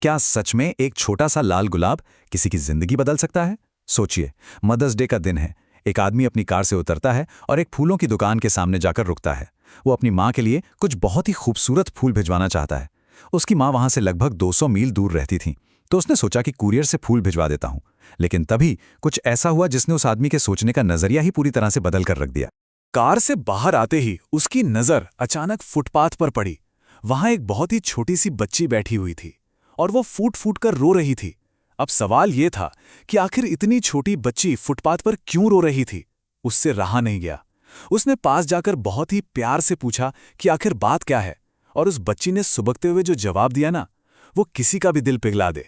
क्या सच में एक छोटा सा लाल गुलाब किसी की जिंदगी बदल सकता है? सोचिए, मदर्स डे का दिन है। एक आदमी अपनी कार से उतरता है और एक फूलों की दुकान के सामने जाकर रुकता है। वो अपनी माँ के लिए कुछ बहुत ही खूबसूरत फूल भिजवाना चाहता है। उसकी माँ वहां से लगभग 200 मील दूर रहती थी, तो उसने सोचा कि कुरियर से फूल भिजवा देता हूं। लेकिन तभी कुछ ऐसा हुआ जिसने उस आदमी के सोचने का नजरिया ही पूरी तरह से बदल कर रख दिया। कार से बाहर आते ही उसकी नजर अचानक फुटपाथ पर पड़ी। वहां एक बहुत ही छोटी सी बच्ची बैठी हुई थी और वो फूट फूट कर रो रही थी। अब सवाल ये था कि आखिर इतनी छोटी बच्ची फुटपाथ पर क्यों रो रही थी। उससे रहा नहीं गया। उसने पास जाकर बहुत ही प्यार से पूछा कि आखिर बात क्या है, और उस बच्ची ने सुबकते हुए जो जवाब दिया ना, वो किसी का भी दिल पिघला दे।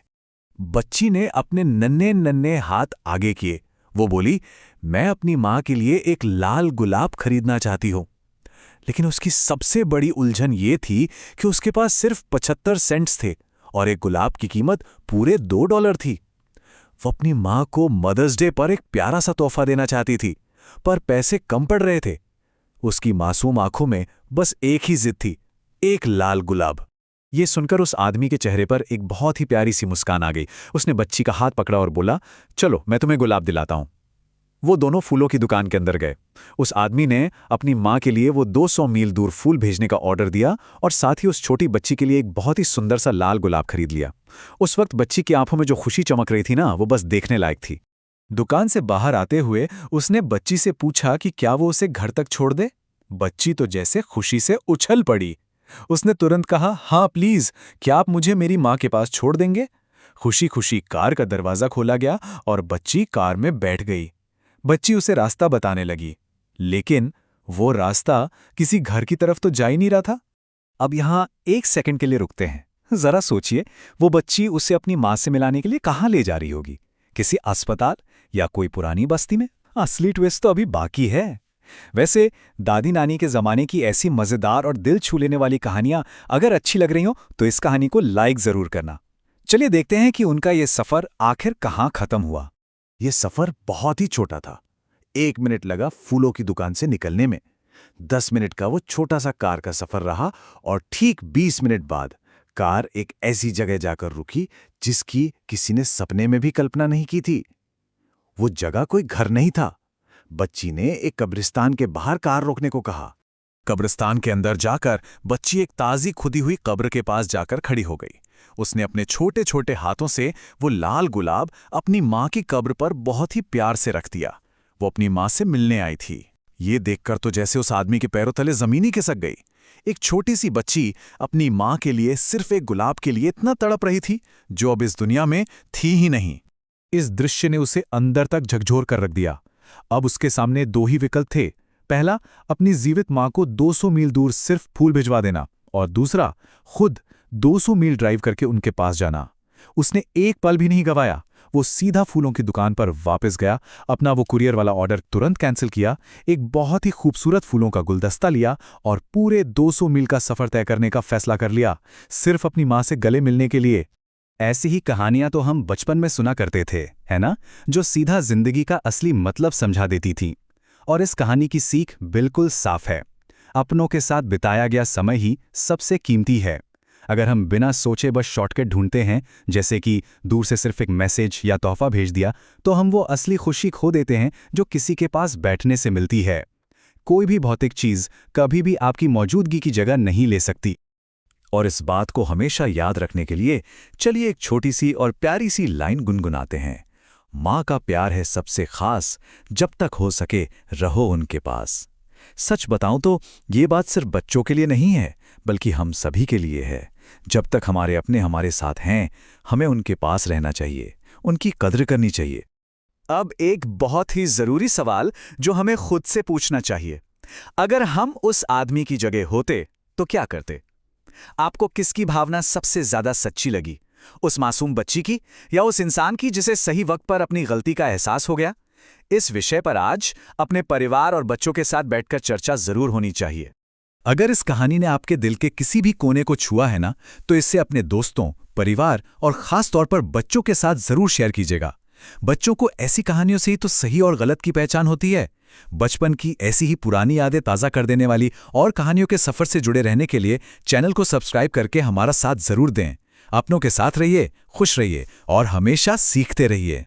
बच्ची ने अपने नन्हे नन्हे हाथ आगे किए। वो बोली, मैं अपनी माँ के लिए एक लाल गुलाब खरीदना चाहती हूँ। लेकिन उसकी सबसे बड़ी उलझन ये थी कि उसके पास सिर्फ 75 सेंट्स थे और एक गुलाब की कीमत पूरे $2 थी। वो अपनी माँ को मदर्स डे पर एक प्यारा सा तोहफा देना चाहती थी, पर पैसे कम पड़ रहे थे। उसकी मासूम आंखों में बस एक ही जिद थी, एक लाल गुलाब। ये सुनकर उस आदमी के चेहरे पर एक बहुत ही प्यारी सी मुस्कान आ गई। उसने बच्ची का हाथ पकड़ा और बोला, चलो मैं तुम्हें गुलाब दिलाता हूं। वो दोनों फूलों की दुकान के अंदर गए। उस आदमी ने अपनी माँ के लिए वो 200 मील दूर फूल भेजने का ऑर्डर दिया और साथ ही उस छोटी बच्ची के लिए एक बहुत ही सुंदर सा लाल गुलाब खरीद लिया। उस वक्त बच्ची की आंखों में जो खुशी चमक रही थी ना, वो बस देखने लायक थी। दुकान से बाहर आते हुए उसने बच्ची से पूछा कि क्या वो उसे घर तक छोड़ दे। बच्ची तो जैसे खुशी से उछल पड़ी। उसने तुरंत कहा, हाँ प्लीज, क्या आप मुझे मेरी माँ के पास छोड़ देंगे? खुशी खुशी कार का दरवाजा खोला गया और बच्ची कार में बैठ गई। बच्ची उसे रास्ता बताने लगी, लेकिन वो रास्ता किसी घर की तरफ तो जा ही नहीं रहा था। अब यहां एक सेकंड के लिए रुकते हैं। जरा सोचिए, वो बच्ची उसे अपनी मां से मिलाने के लिए कहां ले जा रही होगी? किसी अस्पताल या कोई पुरानी बस्ती में? असली ट्विस्ट तो अभी बाकी है। वैसे दादी नानी के जमाने की ऐसी मजेदार और दिल छू लेने वाली कहानियां अगर अच्छी लग रही हो तो इस कहानी को लाइक जरूर करना। चलिए देखते हैं कि उनका ये सफर आखिर कहां खत्म हुआ। ये सफर बहुत ही छोटा था। 1 मिनट लगा फूलों की दुकान से निकलने में। 10 मिनट का वो छोटा सा कार का सफर रहा और ठीक 20 मिनट बाद कार एक ऐसी जगह जाकर रुकी जिसकी किसी ने सपने में भी कल्पना नहीं की थी। वो जगह कोई घर नहीं था। बच्ची ने एक कब्रिस्तान के बाहर कार रोकने को कहा। कब्रिस्तान के अंदर जाकर बच्ची एक ताजी खुदी हुई कब्र के पास जाकर खड़ी हो गई। उसने अपने छोटे छोटे हाथों से वो लाल गुलाब अपनी माँ की कब्र पर बहुत ही प्यार से रख दिया। वो अपनी माँ से मिलने आई थी। ये देखकर तो जैसे उस आदमी के पैरों तले जमीन ही खिसक गई। एक छोटी सी बच्ची अपनी माँ के लिए सिर्फ एक गुलाब के लिए इतना तड़प रही थी जो अब इस दुनिया में थी ही नहीं। इस दृश्य ने उसे अंदर तक झकझोर कर रख दिया। अब उसके सामने 2 ही विकल्प थे। पहला, अपनी जीवित माँ को 200 मील दूर सिर्फ फूल भिजवा देना, और दूसरा, खुद 200 मील ड्राइव करके उनके पास जाना। उसने एक पल भी नहीं गंवाया। वो सीधा फूलों की दुकान पर वापस गया, अपना वो कुरियर वाला ऑर्डर तुरंत कैंसिल किया, एक बहुत ही खूबसूरत फूलों का गुलदस्ता लिया और पूरे 200 मील का सफर तय करने का फैसला कर लिया, सिर्फ अपनी माँ से गले मिलने के लिए। ऐसी ही कहानियां तो हम बचपन में सुना करते थे, है ना, जो सीधा जिंदगी का असली मतलब समझा देती थी। और इस कहानी की सीख बिल्कुल साफ है। अपनों के साथ बिताया गया समय ही सबसे कीमती है। अगर हम बिना सोचे बस शॉर्टकट ढूंढते हैं, जैसे कि दूर से सिर्फ एक मैसेज या तोहफा भेज दिया, तो हम वो असली खुशी खो देते हैं जो किसी के पास बैठने से मिलती है। कोई भी भौतिक चीज कभी भी आपकी मौजूदगी की जगह नहीं ले सकती। और इस बात को हमेशा याद रखने के लिए चलिए एक छोटी सी और प्यारी सी लाइन गुनगुनाते हैं। माँ का प्यार है सबसे खास, जब तक हो सके रहो उनके पास। सच बताऊं तो ये बात सिर्फ बच्चों के लिए नहीं है, बल्कि हम सभी के लिए है। जब तक हमारे अपने हमारे साथ हैं, हमें उनके पास रहना चाहिए, उनकी कद्र करनी चाहिए। अब एक बहुत ही जरूरी सवाल जो हमें खुद से पूछना चाहिए, अगर हम उस आदमी की जगह होते तो क्या करते? आपको किसकी भावना सबसे ज्यादा सच्ची लगी, उस मासूम बच्ची की या उस इंसान की जिसे सही वक्त पर अपनी गलती का एहसास हो गया? इस विषय पर आज अपने परिवार और बच्चों के साथ बैठकर चर्चा जरूर होनी चाहिए। अगर इस कहानी ने आपके दिल के किसी भी कोने को छुआ है ना, तो इससे अपने दोस्तों, परिवार और खास तौर पर बच्चों के साथ जरूर शेयर कीजिएगा। बच्चों को ऐसी कहानियों से ही तो सही और गलत की पहचान होती है। बचपन की ऐसी ही पुरानी यादें ताज़ा कर देने वाली और कहानियों के सफर से जुड़े रहने के लिए चैनल को सब्सक्राइब करके हमारा साथ जरूर दें। अपनों के साथ रहिए, खुश रहिए और हमेशा सीखते रहिए।